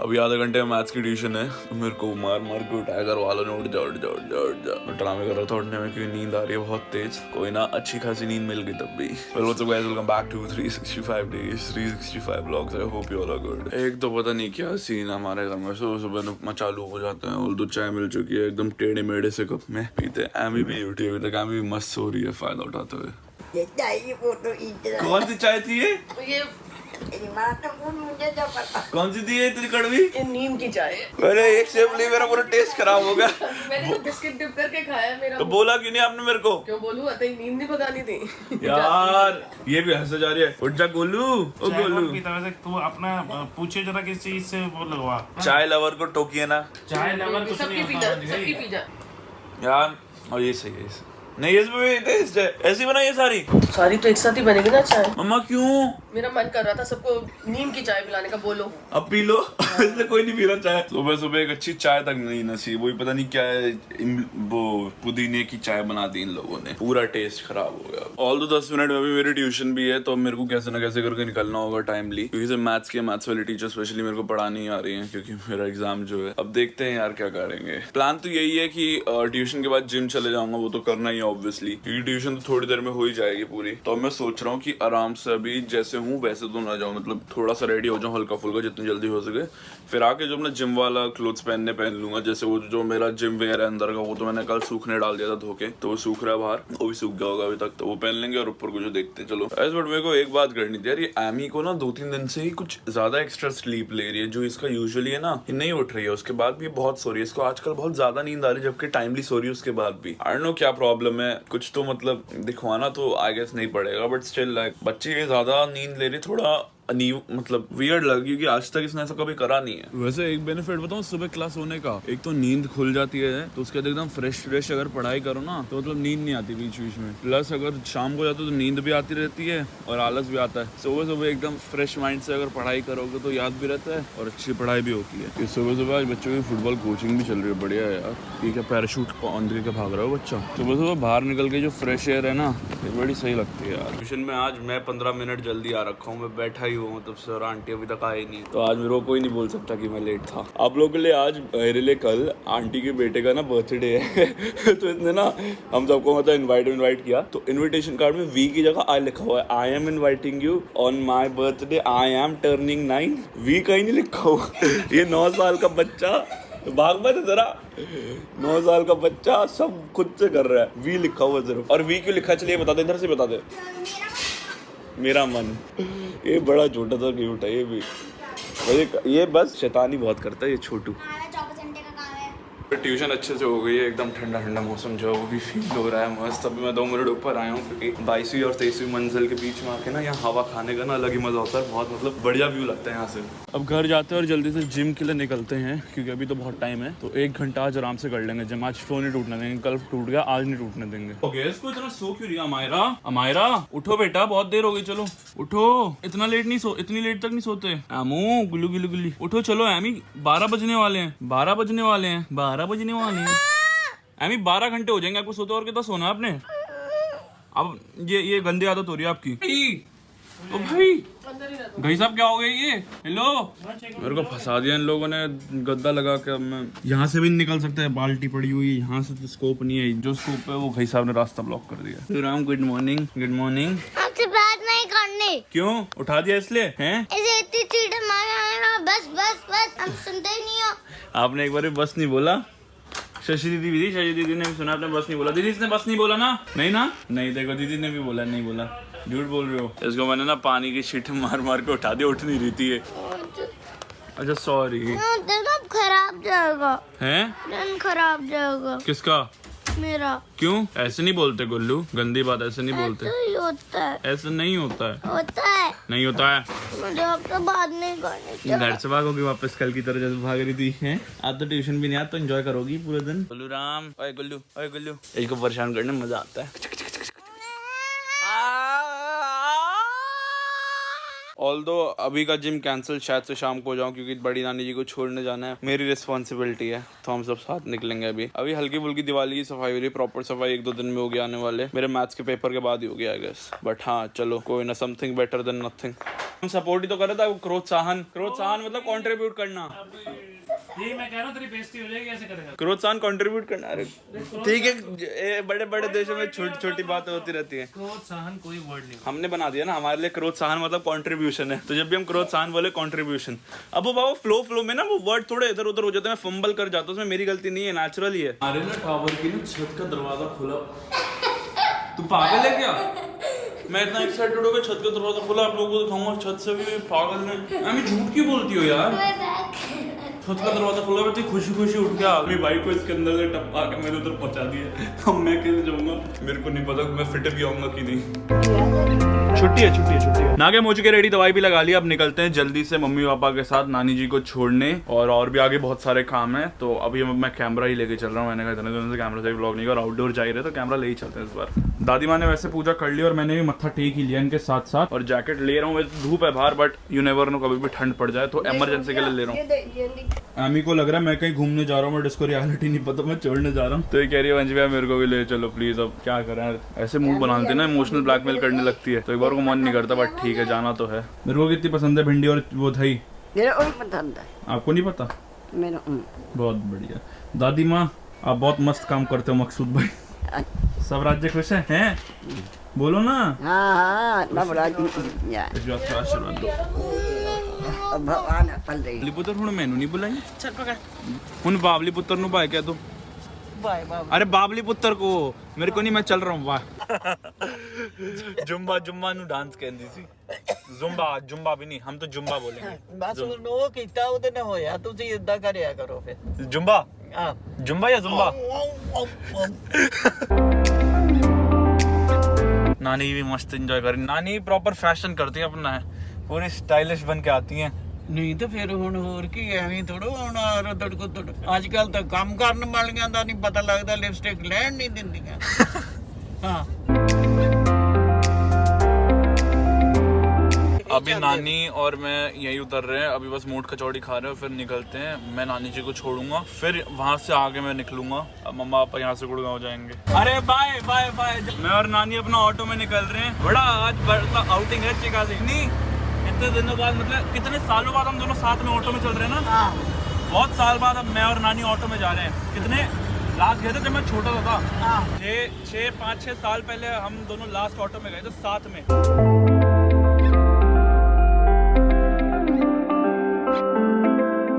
अभी आधे घंटे में मैथ्स की ट्यूशन है, तो मेरे को मार मार के उठाया घर वालों ने, उठ जा उठ जा उठ जा उठ जा। मैं ड्रामे कर रहा था उठने में क्योंकि नींद आ रही है बहुत तेज। कोई ना, अच्छी खासी नींद मिल गई तब भी। Welcome back to 365 days 365 vlogs. I hope you all are good. एक तो पता नहीं क्या सीन हमारे घर में, सुबह सुबह चालू हो जाते हैं। और दूध चाय मिल चुकी है एकदम टेढ़े मेढ़े से कप में पीते। एमी भी उठी अभी तक, एमी भी मस्त सो रही है फायदा उठाते हुए। कौन सी चाय थी ये? कौन सी थी ये इतनी कड़वी? नीम की चाय। अरे एक सेब ले, मेरा पूरा टेस्ट खराब हो गया। मैंने तो बिस्किट डिप करके खाया। मेरा तो बोला क्यों नहीं आपने मेरे को? क्यों बोलूं, अतई नींद नहीं बतानी थी। यार ये भी हंसे जा रही है। उठ जा गोलू, ओ गोलू। तू अपना पूछे जरा किस चीज से वो लगवा। चाय लवर को टोकिए ना। चाय लवर कुछ सबकी नहीं पिज्जा, होता सबकी पिज्जा। यार और ये सही है, नहीं इसमें टेस्ट है। ऐसी बनाई है सारी तो एक साथ ही बनेगी ना चाय। मम्मा क्यों? मेरा मन कर रहा था सबको नीम की चाय पिलाने का। बोलो अब पी लो। इसलिए कोई नहीं पी रहा चाय। सुबह सुबह एक अच्छी चाय तक नहीं नसीब हुई। पता नहीं क्या है, वो पुदीने की चाय बना दी इन लोगों ने, पूरा टेस्ट खराब हो गया। ऑल तो 10 मिनट में अभी मेरी ट्यूशन भी है, तो मेरे को कैसे ना कैसे करके निकलना होगा टाइमली, क्योंकि मैथ्स वाली टीचर स्पेशली मेरे को पढ़ानी आ रही है, क्योंकि मेरा एग्जाम जो है। अब देखते हैं यार क्या करेंगे। प्लान तो यही है कि ट्यूशन के बाद जिम चले जाऊंगा, वो तो करना ही है ऑब्वियसली, क्योंकि ट्यूशन तो थोड़ी देर में हो ही जाएगी पूरी। तो मैं सोच रहा हूँ कि आराम से अभी जैसे हूँ वैसे तो ना जाऊँ, मतलब थोड़ा सा रेडी हो जाऊँ हल्का फुल्का जितनी जल्दी हो सके। फिर आके जो मैं जिम वाला क्लोथ्स पहन लूंगा, जैसे वो जो मेरा जिम वेयर है अंदर का, वो तो मैंने कल सूखने डाल दिया था धो के, तो वो सूख रहा है बाहर, वो भी सूख गया होगा अभी तक, तो वो पहन लेंगे और ऊपर को जो देखते हैं। चलो ऐसे। बट मेरे को एक बात करनी थी यार, ये एमी को ना 2-3 दिन से ही कुछ ज्यादा एक्स्ट्रा स्लीप ले रही है, जो इसका यूजुअली है ना, ये नहीं उठ रही है। उसके बाद भी बहुत सो रही है, इसको आजकल बहुत ज्यादा नींद आ रही है, जबकि टाइमली सो रही है उसके बाद भी। आई डोंट नो क्या प्रॉब्लम है, कुछ तो मतलब दिखवाना तो आई गेस नहीं पड़ेगा, बट स्टिल लाइक बच्चे ये ज्यादा नींद ले रही, थोड़ा मतलब वियर्ड लगा, क्योंकि आज तक इसने ऐसा कभी करा नहीं है। वैसे एक बेनिफिट बताऊं सुबह क्लास होने का, एक तो नींद खुल जाती है, तो उसके बाद एकदम फ्रेश अगर पढ़ाई करो ना, तो मतलब नींद नहीं आती बीच में। प्लस अगर शाम को जाते हो तो नींद भी आती रहती है और आलस भी आता है। सुबह एकदम फ्रेश माइंड से अगर पढ़ाई करोगे तो याद भी रहता है और अच्छी पढ़ाई भी होती है। सुबह आज बच्चों की फुटबॉल कोचिंग भी चल रही है, बढ़िया है यार। ठीक है, पैराशूट ऑन करके भाग रहा हो बच्चा। सुबह बाहर निकल के जो फ्रेश एयर है ना, ये बड़ी सही लगती है यार। ट्यूशन में आज मैं 15 मिनट जल्दी आ रखा हूँ, मैं बैठा ही हूँ, मतलब सर आंटी अभी तक आए नहीं, तो आज मेरे को कोई नहीं बोल सकता कि मैं लेट था। आप लोगों के लिए आज, मेरे लिए कल आंटी के बेटे का ना बर्थडे है। तो इसने ना हम सबको मतलब इनवाइट किया, तो इनविटेशन कार्ड में वी की जगह आई लिखा हुआ है, I am inviting you on my birthday, I am turning 9। वी कहीं नहीं लिखा हुआ। ये 9 साल का बच्चा, भाग मत जरा, 9 साल का बच्चा सब खुद से कर रहा है, वी लिखा हुआ सिर्फ। और वी क्यों लिखा, चलिए बता दे, इधर से बता दे। मेरा मन, ये बड़ा छोटा सा क्यूट है ये भी, ये बस शैतानी बहुत करता है ये छोटू। ट्यूशन अच्छे से हो गई है, एकदम ठंडा ठंडा मौसम जो है वो भी फील हो रहा है मस्त। अभी मैं 2 मिनट ऊपर आया हूँ, क्योंकि 22वीं और 23वीं मंजिल के बीच में आके ना यहाँ हवा खाने का ना अलग ही मजा होता है, बहुत मतलब बढ़िया व्यू लगता है यहाँ से। अब घर जाते हैं और जल्दी से जिम के लिए निकलते हैं, क्योंकि अभी तो बहुत टाइम है, तो 1 घंटा आज आराम से कर लेंगे जिम। आज फ्लो नहीं टूटने देंगे, कल टूट गया आज नहीं टूटने देंगे। ओके, इसको इतना सो क्यों रही? अमायरा उठो बेटा, बहुत देर हो गई, चलो उठो। इतना लेट नहीं सो, इतनी लेट तक नहीं सोते। आमू गुल्लू गिल्लू गिल्ली, उठो चलो। एमी 12 बजने वाले हैं, 12 बजने वाले हैं, 12 बजने वाले हैं। एमी 12 घंटे हो जाएंगे आपको सोते, और कितना सोना आपने? अब ये गंदी आदत हो रही है आपकी। ओ भाई भाई साहब क्या हो गया ये? हेलो, मेरे को फंसा दिया इन लोगों ने गद्दा लगा के। अब मैं यहाँ से भी नहीं निकल सकता है, बाल्टी पड़ी हुई यहाँ से तो स्कोप नहीं है, जो स्कोप है वो भाई साहब ने रास्ता ब्लॉक कर दिया। Ram good morning. Good morning. आपसे बात नहीं करनी। क्यों उठा दिया इसलिए हैं? इतनी चीट मारा, बस हम सुनते ही नहीं हो। आपने एक बार भी बस नहीं बोला। शशि दीदी ने भी सुना आपने बस नहीं बोला। दीदी इसने बस नहीं बोला ना? नहीं ना, नहीं देखो दीदी ने भी बोला नहीं बोला, झूठ बोल रहे हो। इसको मैंने ना पानी की शीट मार के उठा दिया, उठ नहीं रही थी ये। अच्छा सॉरी। खराब जाएगा हैं? खराब जाएगा। किसका? मेरा। क्यों ऐसे नहीं बोलते गुल्लू, गंदी बात ऐसे नहीं बोलते। ऐसे ही होता है। ऐसे नहीं होता है। होता है। नहीं होता है। मुझे आपसे बात नहीं करनी। घर से भागोगी वापस कल की तरह जैसे भाग रही थी हैं? आज तो ट्यूशन भी नहीं, आज तो एंजॉय करोगी पूरे दिन। गुल्लू राम, ओए गुल्लू, इसको परेशान करने में मजा आता है। ऑल्दो अभी का जिम कैंसिल, शायद से शाम को जाऊं, क्योंकि बड़ी नानी जी को छोड़ने जाना है, मेरी रिस्पॉन्सिबिलिटी है, तो हम सब साथ निकलेंगे। अभी हल्की फुल्की दिवाली की सफाई हो रही है, प्रॉपर सफाई 1-2 दिन में होगी आने वाले, मेरे मैथ्स के पेपर के बाद ही होगी आई गेस। बट हाँ चलो कोई ना, समथिंग बेटर देन नथिंग। हम सपोर्ट ही तो कर रहे था, प्रोत्साहन मतलब कंट्रीब्यूट करना। ये मैं कह रहा हूँ तेरी बेइज्जती हो जाएगी, ऐसे करेगा। प्रोत्साहन कंट्रीब्यूट करना। अरे ठीक है, बड़े बड़े देशों में छोटी छोटी बातें होती रहती है। प्रोत्साहन कोई वर्ड नहीं। हमने बना दिया ना, हमारे लिए प्रोत्साहन मतलब कंट्रीब्यूशन है। तो जब भी हम प्रोत्साहन बोले कंट्रीब्यूशन, अब वो बाबा फ्लो में ना वो वर्ड थोड़े इधर उधर हो जाते हैं, मैं फंबल कर जाता हूँ, उसमें मेरी गलती नहीं है, नेचुरल ही है। अरे ना टावर की ना छत का दरवाजा खुला, तू पागल है क्या? मैं इतना एक्साइटेड हो गया, छत का दरवाजा खुला, आप लोगों को दिखाऊंगा छत से भी। पागल है, मैं झूठ क्यों बोलती हो यार? छत का दरवाजा खुला, मैं खुशी खुशी उठ गया, अपनी बाइक को इसके अंदर से टपका के मैंने उधर पहुंचा दिया। अब मैं कैसे जाऊंगा, मेरे को नहीं पता मैं फिट भी आऊंगा कि नहीं। छुट्टी है। नागे मुझ के रेडी, दवाई भी लगा ली, अब निकलते हैं जल्दी से मम्मी पापा के साथ नानी जी को छोड़ने, और भी आगे बहुत सारे काम है। तो अभी मैं कैमरा ही लेके चल रहा हूँ। मैंने कहा इतने दिनों से कैमरा से ब्लॉग नहीं किया और आउटडोर जा ही रहे, तो कैमरा ले ही चलते हैं इस बार। दादी माँ ने वैसे पूजा कर ली और मैंने भी मत्था टेक ही लिया इनके साथ साथ, और जैकेट ले रहा हूँ। धूप है बाहर, बट यू नेवर नो, कभी भी ठंड पड़ जाए, तो इमरजेंसी के लिए ले रहा हूँ। आमी को लग रहा है मैं कहीं घूमने जा रहा हूँ, बट इसको रियलिटी नहीं पता मैं चढ़ने जा रहा हूँ। तो ये कह रही है वंश भैया मेरे को भी ले चलो प्लीज। अब क्या करें, ऐसे मूड बनाते ना, इमोशनल ब्लैकमेल करने लगती है, तो एक बार को मन नहीं करता, बट ठीक है जाना तो है। मेरे को कितनी पसंद है भिंडी और वो दही। मेरा और पसंद है। आपको नहीं पता? मेरा बहुत बढ़िया। दादी माँ आप बहुत मस्त काम करते हो मकसूद भाई। सब राज्य खुश हैं? बोलो ना। हाँ आशीर्वाद दो। भगवान पल रही बाबली पुत्र हूँ, मैनू नहीं बुलाई। चल पकड़ हूँ, बाबली पुत्र नु भाई कह दो। अरे बाबली पुत्र को, मेरे को नहीं, मैं चल रहा हूँ। वाह जुम्बा नु डांस कहंदी सी। जुम्बा भी नहीं, हम तो जुम्बा बोलेंगे। बस ਉਹ ਕੀਤਾ ਉਹਦੇ ਨਾਲ ਹੋਇਆ, ਤੁਸੀਂ ਇਦਾਂ ਕਰਿਆ ਕਰੋ ਫਿਰ। जुम्बा ਹਾਂ जुम्बा या जुम्बा? नानी भी मस्त एंजॉय कर रही। नानी प्रॉपर फैशन करती है अपना, है पूरी स्टाइलिश बन के आती हैं। ਨਹੀਂ ਤੇ ਫਿਰ ਹੁਣ ਹੋਰ ਕੀ ਐਵੇਂ ਥੋੜੋ ਹੁਣ ਰਦੜ ਕੁੱਦੜ ਅੱਜ ਕੱਲ ਤਾਂ ਕੰਮ ਕਰਨ ਵਾਲੀਆਂ ਦਾ ਨਹੀਂ ਪਤਾ ਲੱਗਦਾ, ਲਿਪਸਟਿਕ ਲੈਣ ਨਹੀਂ ਦਿੰਦੀਆਂ। ਹਾਂ अभी नानी और मैं यही उतर रहे हैं, अभी बस मोट कचौड़ी खा रहे हैं, फिर निकलते हैं। मैं नानी जी को छोड़ूंगा, फिर वहां से आगे मैं निकलूंगा। अब मम्मा पापा यहाँ से गुड़गांव जाएंगे। अरे बाय बाय बाय। मैं और नानी अपना ऑटो में निकल रहे हैं। बड़ा आज बड़ा आउटिंग है चिकागो। नहीं इतने दिनों बाद, मतलब कितने सालों बाद हम दोनों साथ में ऑटो में चल रहे हैं ना। बहुत साल बाद अब मैं और नानी ऑटो में जा रहे हैं। कितने लास्ट गए थे जब मैं छोटा था। 5-6 साल पहले हम दोनों लास्ट ऑटो में गए थे साथ में।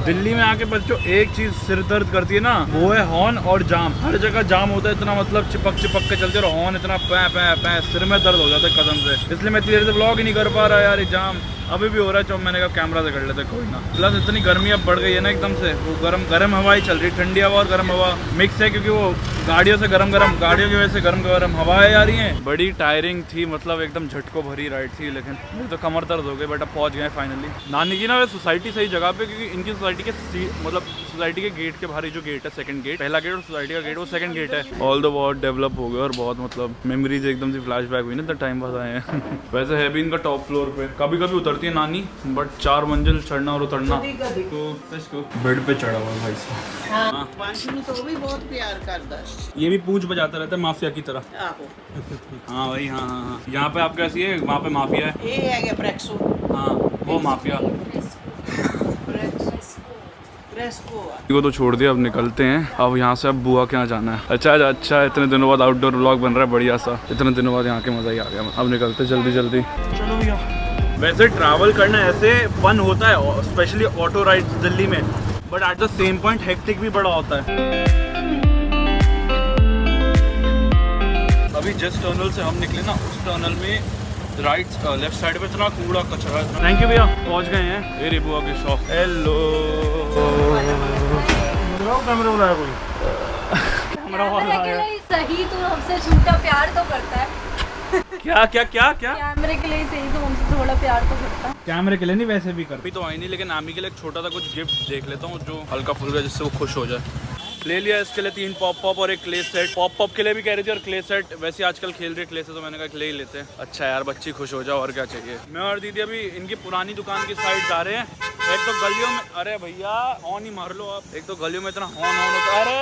दिल्ली में आके बच्चों एक चीज सिर दर्द करती है ना, वो है हॉर्न और जाम। हर जगह जाम होता है इतना, मतलब चिपक के चलते, और हॉर्न इतना पै पै पै, सिर में दर्द हो जाता है कसम से। इसलिए मैं इतनी देर से व्लॉग ही नहीं कर पा रहा यार, ये जाम अभी भी हो रहा है। तो मैंने कहा कैमरा से कर लेते, कोई ना। प्लस इतनी गर्मी अब बढ़ गई है ना एकदम से, वो गर्म हवा ही चल रही, ठंडी हवा और गर्म हवा मिक्स है, क्योंकि वो गाड़ियों से गाड़ियों की वजह से गर्म हवाएं आ रही हैं। बड़ी टायरिंग थी, मतलब एकदम झटको भरी राइड थी, लेकिन मुझे तो कमर दर्द हो गई, बट अब पहुंच गए फाइनली। नानी की ना सोसाइटी सही जगह पे, क्योंकि इनकी सोसाइटी के मतलब सोसाइटी के गेट के बाहर जो गेट है, सेकंड गेट, पहला गेट और सोसाइटी का गेट वो सेकंड गेट है। ऑल द बहुत डेवलप हो गया और बहुत मतलब मेमोरीज एकदम से फ्लैशबैक हुई ना, तो टाइम बाद आए हैं। वैसे है भी इनका टॉप फ्लोर पे, कभी कभी उतरती है नानी, बट 4 मंजिल चढ़ना और उतरना, तो इसको बेड पे चढ़ा हुआ भाई साहब। ਪੰਛੀ ਨੂੰ ਤਾਂ ਉਹ ਵੀ ਬਹੁਤ ਪਿਆਰ ਕਰਦਾ। ये भी पूंछ बजाता रहता है माफिया की तरह। ਆਹੋ हाँ भाई हाँ। यहाँ पे आप कैसी है, वहाँ पे माफिया है। ਇਹ ਹੈਗੇ ਪ੍ਰੈਕਸੋ हाँ वो माफिया। ਪ੍ਰੈਸਕੋ ਆ। को तो छोड़ दिया, अब निकलते हैं। अब यहाँ से अब बुआ के यहाँ जाना है। अच्छा इतने दिनों बाद आउटडोर व्लॉग बन रहा है बढ़िया सा, इतने दिनों बाद यहाँ के मजा ही आ गया। अब निकलते जल्दी। चलो भैया। वैसे ट्रैवल करना ऐसे फन होता है, स्पेशली ऑटो राइड दिल्ली में, but at the same point hectic भी बड़ा होता है। अभी जस्ट टनल से हम निकले ना, उस टनल में लेफ्ट साइड पे इतना कूड़ा कचरा है। थैंक यू भैया, पहुंच गए हैं। ये रे बुआ के शॉप। हेलो कैमरा बुलाया कोई? सही तो हमसे झूठा प्यार तो करता है। क्या कैमरे के लिए सही तो हमसे थोड़ा प्यार तो करता है। कैमरे के लिए नहीं, वैसे भी कर भी तो आई नहीं, लेकिन आमी के लिए एक छोटा सा कुछ गिफ्ट देख लेता हूँ जो हल्का फुल्का, जिससे वो खुश हो जाए। ले लिया इसके लिए 3 पॉप और एक क्ले सेट। पॉप के लिए भी कह रही थी और क्ले सेट, वैसे आजकल खेल रहे क्ले से, तो मैंने कहा क्ले ही लेते हैं। अच्छा यार बच्ची खुश हो जाओ, और क्या चाहिए। मैं और दीदी अभी इनकी पुरानी दुकान की साइड जा रहे हैं। एक तो गलियों में, अरे भैया हॉर्न ही मार लो आप। एक तो गलियों में इतना हॉर्न होता है, अरे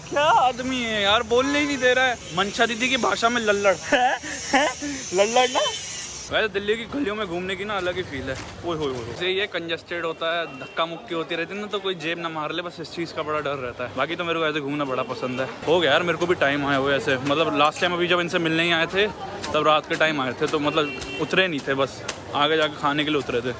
क्या आदमी है यार, बोलने ही नहीं दे रहा है। मंशा दीदी की भाषा में लल्लड़ लल्लड़ ना, वैसे दिल्ली की गलियों में घूमने की ना अलग ही फील है। ओए होए होए, जैसे ये कंजेस्टेड होता है, धक्का मुक्की होती रहती है ना, तो कोई जेब ना मार ले, बस इस चीज़ का बड़ा डर रहता है। बाकी तो मेरे को ऐसे घूमना बड़ा पसंद है। हो गया यार, मेरे को भी टाइम आए हुए ऐसे, मतलब लास्ट टाइम अभी जब इनसे मिलने ही आए थे तब रात के टाइम आए थे, तो मतलब उतरे नहीं थे, बस आगे जाके खाने के लिए उतरे थे।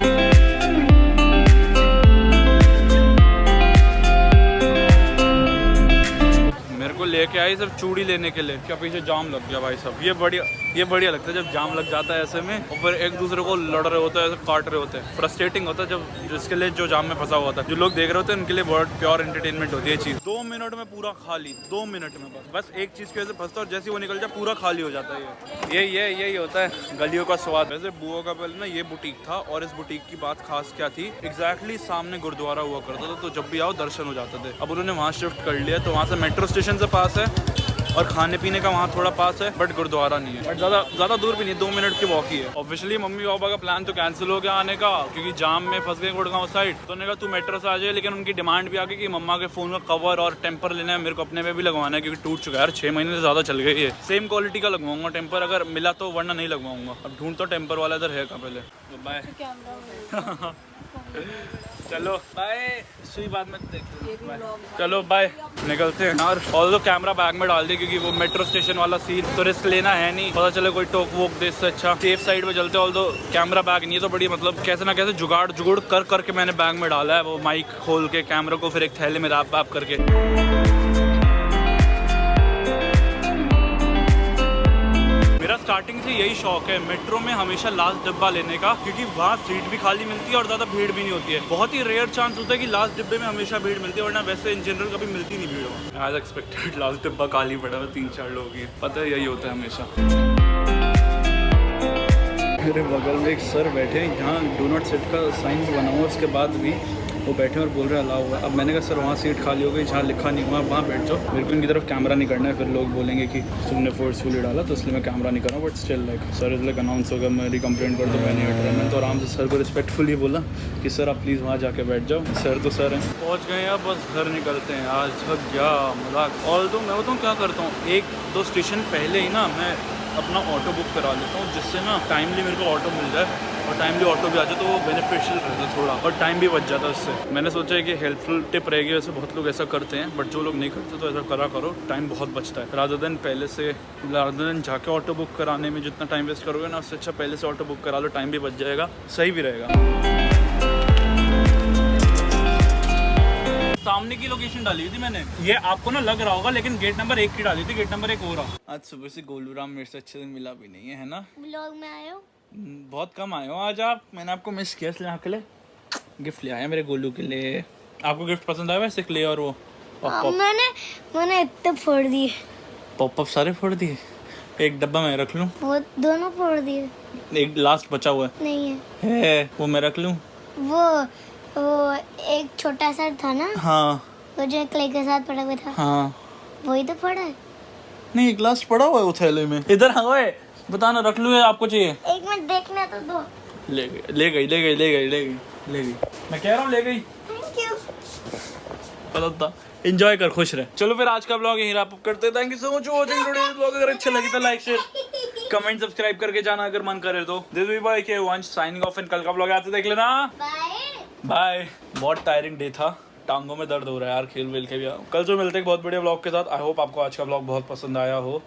मेरे को लेके आई सिर्फ चूड़ी लेने के लिए, क्या पीछे जाम लग गया भाई साहब। ये बढ़िया लगता है जब जाम लग जाता है ऐसे में, और फिर एक दूसरे को लड़ रहे होते हैं, ऐसे काट रहे होते हैं। फ्रस्ट्रेटिंग होता है जब जिसके लिए जो जाम में फंसा हुआ था, जो लोग देख रहे होते हैं उनके लिए बहुत प्योर एंटरटेनमेंट होती है चीज़। 2 मिनट में पूरा खाली, 2 मिनट में बस एक चीज़ के वजह से फंसता है और जैसे वो निकल जाए पूरा खाली हो जाता है। यही होता है गलियों का स्वाद। वैसे बुआ का पहले ना ये बुटीक था, और इस बुटीक की बात खास क्या थी, एग्जैक्टली सामने गुरुद्वारा हुआ करता था, तो जब भी आओ दर्शन हो जाते थे। अब उन्होंने वहाँ शिफ्ट कर लिया, तो वहाँ से मेट्रो स्टेशन से पास है और खाने पीने का वहाँ थोड़ा पास है, बट गुरुद्वारा नहीं है। बट ज़्यादा दूर भी नहीं, 2 मिनट की वॉक ही है। ऑब्वियसली मम्मी पापा का प्लान तो कैंसिल हो गया आने का, क्योंकि जाम में फंस गए गुड़गांव साइड। तो उन्होंने कहा तू मेट्रो से आ जाए, लेकिन उनकी डिमांड भी आ गई कि मम्मा के फ़ोन का कवर और टेम्पर लेना है, मेरे को अपने में भी लगवाना है, क्योंकि टूट चुका है यार, 6 महीने से ज़्यादा चल गई है। सेम क्वालिटी का लगवाऊंगा टेम्पर, अगर मिला तो, वरना नहीं लगवाऊंगा। अब ढूंढ तो टेम्पर वाला इधर है कहाँ पहले। तो बाय चलो बाय, सुई बाद में देखते हैं। चलो बाय, निकलते हैं यार। और तो कैमरा बैग में डाल दिया, क्योंकि वो मेट्रो स्टेशन वाला सीन तो रिस्क लेना है नहीं, पता चले कोई टोक वोक दे, इससे अच्छा सेफ साइड पे चलते। और तो कैमरा बैग नहीं है तो बड़ी, मतलब कैसे ना कैसे जुगाड़ करके मैंने बैग में डाला है। वो माइक खोल के कैमरा को फिर एक थैले में रैप करके। मेरा स्टार्टिंग से यही शौक है मेट्रो में हमेशा लास्ट डिब्बा लेने का, क्योंकि वहाँ सीट भी खाली मिलती है और ज़्यादा भीड़ भी नहीं होती है। बहुत ही रेयर चांस होता है कि लास्ट डिब्बे में हमेशा भीड़ मिलती है, वरना वैसे इन जनरल कभी मिलती नहीं भीड़। एज एक्सपेक्टेड लास्ट डिब्बा खाली पड़ा है, 3-4 लोग ही, पता है यही होता है हमेशा। मेरे बगल में एक सर बैठे हैं, जहाँ डू नॉट सिट का साइन बना हुआ, उसके बाद भी वो बैठे और बोल रहे हैं अलाउ हुआ। अब मैंने कहा सर वहाँ सीट खाली हो गई, जहाँ लिखा नहीं हुआ वहाँ बैठ जाओ, मेरे को इनकी तरफ कैमरा नहीं करना है, फिर लोग बोलेंगे कि तुमने फोर्सफुली डाला, तो इसलिए मैं कैमरा नहीं कर रहा हूँ। But still like sir is like announce होगा, मेरी कंप्लेंट कर दो, मैं नहीं हट रहा। मैंने तो आराम से सर को रिस्पेक्टफुली बोला कि सर आप प्लीज़ वहाँ जाके बैठ जाओ। सर तो सर हैं। पहुँच गए अब, बस घर निकलते हैं। आज थक गया, मजाक। और तो मैं बताऊँ क्या करता हूँ, 1-2 स्टेशन पहले ही ना मैं अपना ऑटो बुक करा लेता हूँ, जिससे ना टाइमली मेरे को ऑटो मिल जाए, और टाइमली ऑटो भी आ जाए तो वो बेनिफिशियल रहता है थोड़ा, और टाइम भी बच जाता है उससे। मैंने सोचा है कि हेल्पफुल टिप रहेगी। वैसे बहुत लोग ऐसा करते हैं, बट जो लोग नहीं करते तो ऐसा करो, टाइम बहुत बचता है। रादर देन जाके ऑटो बुक कराने में जितना टाइम वेस्ट करोगे ना, उससे अच्छा पहले से ऑटो बुक करा लो, टाइम भी बच जाएगा, सही भी रहेगा। सामने की लोकेशन डाली हुई थी मैंने, ये आपको ना लग रहा होगा, लेकिन गेट नंबर 1 की डाली थी, गेट नंबर 1 हो रहा। आज सुबह से गोलू राम मेरे से अच्छे से मिला भी नहीं है ना। ब्लॉग में आए हो? बहुत कम आए हो आज आप, मैंने आपको मिस किया, इसलिए आपके लिए गिफ्ट ले आया मेरे गोलू के लिए। आपको गिफ्ट पसंद आया वैसे क्ले और वो पॉप? मैंने इतने फोड़ दिए, पॉप सारे फोड़ दिए, एक डब्बा मैं रख लूं? वो दोनों फोड़ दिए। एक लास्ट बचा हुआ नहीं है, वो मैं रख लूं? वो एक छोटा सा था ना, हाँ वो जो क्ले के साथ पड़ा हुआ था, हाँ वही तो पड़ा है। नहीं, एक लास्ट पड़ा हुआ है वो थैले में। इधर हाँ ओए, बताना रख लूं या आपको चाहिए? एक मिनट देखने तो दो। ले गई। मैं कह रहा हूँ ले गई। Thank you. पता था, एंजॉय कर, खुश रहे। चलो फिर आज का ब्लॉग यहीं रैप अप करते हैं। Thank you so much for watching today's blog. अगर अच्छा लगे तो लाइक शेयर कमेंट सब्सक्राइब करके जाना अगर मन करे तो। दिस वी बाय के वंश साइनिंग ऑफ, एंड कल का ब्लॉग आते देख लेना। बाय। बहुत टायरिंग डे था, टांगों में दर्द हो रहा है यार, खेल वेल के भी। कल जो मिलते हैं बहुत बढ़िया ब्लॉग के साथ। आई होप आपको आज का ब्लॉग बहुत पसंद आया हो।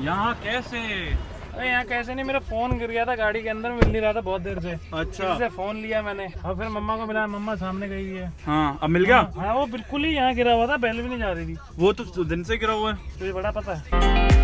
यहाँ कैसे? अरे यहाँ कैसे नहीं, मेरा फोन गिर गया था गाड़ी के अंदर, मिल नहीं रहा था बहुत देर से। अच्छा, से फोन लिया मैंने और फिर मम्मा को मिला, मम्मा सामने गई है। हाँ अब मिल गया। हाँ वो बिल्कुल ही यहाँ गिरा हुआ था, पहले भी नहीं जा रही थी। वो तो दिन से गिरा हुआ है, तुझे बड़ा पता है।